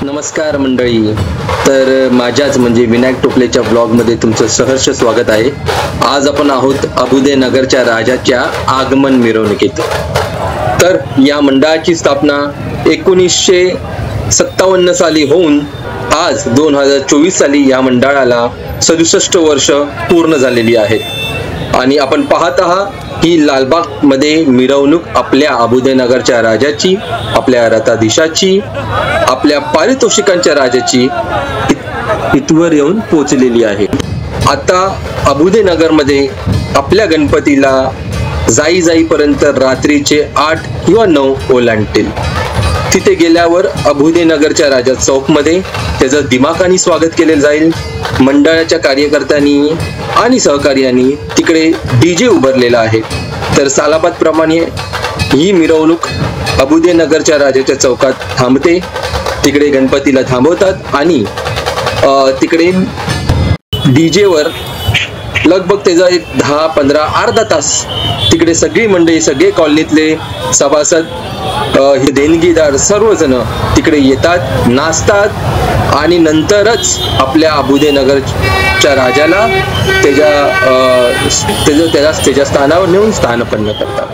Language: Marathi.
नमस्कार मंडळी. तर माझ्याच म्हणजे विनायक टोपलेच्या ब्लॉगमध्ये तुमचं सहर्ष स्वागत आहे. आज आपण आहोत अबुदे नगरच्या राजाच्या आगमन मिरवणुकीत. तर या मंडळाची स्थापना 1957 साली होऊन आज 2024 साली या मंडळाला 67 वर्ष पूर्ण झालेली आहेत. आणि आपण पाहत आहात ही लालबाग मध्ये मिरवणूक आपल्या अबुदे नगरच्या राजाची, आपल्या रथाधीशाची, आपल्या पारितोषिकांच्या राजाची इथवर येऊन पोहोचलेली आहे. आता अबुदे नगर मध्ये आपल्या गणपतीला जाईपर्यंत रात्रीचे 8 किंवा 9 ओलांडतील. तिथे गेल्यावर अबुदे नगरच्या राजा चौक मध्ये त्याचं दिमाखानी स्वागत केले जाईल. मंडळाच्या कार्यकर्त्यांनी आणि सहकार्यांनी तिकडे डीजे उभारलेला आहे. तर सालाबाद प्रमाणे ही मिरवणूक अबुदे नगरच्या राजाच्या चौकात थांबते. तिकडे गणपतीला थांबवतात आणि तिकडे डीजे वर लगभग त्याचा एक 10-15 अर्धा तास तिकडे सगळी मंडळी, सगळे कॉलनीतले सभासद, हे देणगीदार सर्वजण तिकडे येतात, नाचतात आणि नंतरच आपल्या अबुदे नगरच्या राजाला त्याच्या स्थानावर नेऊन स्थानपन्न करतात.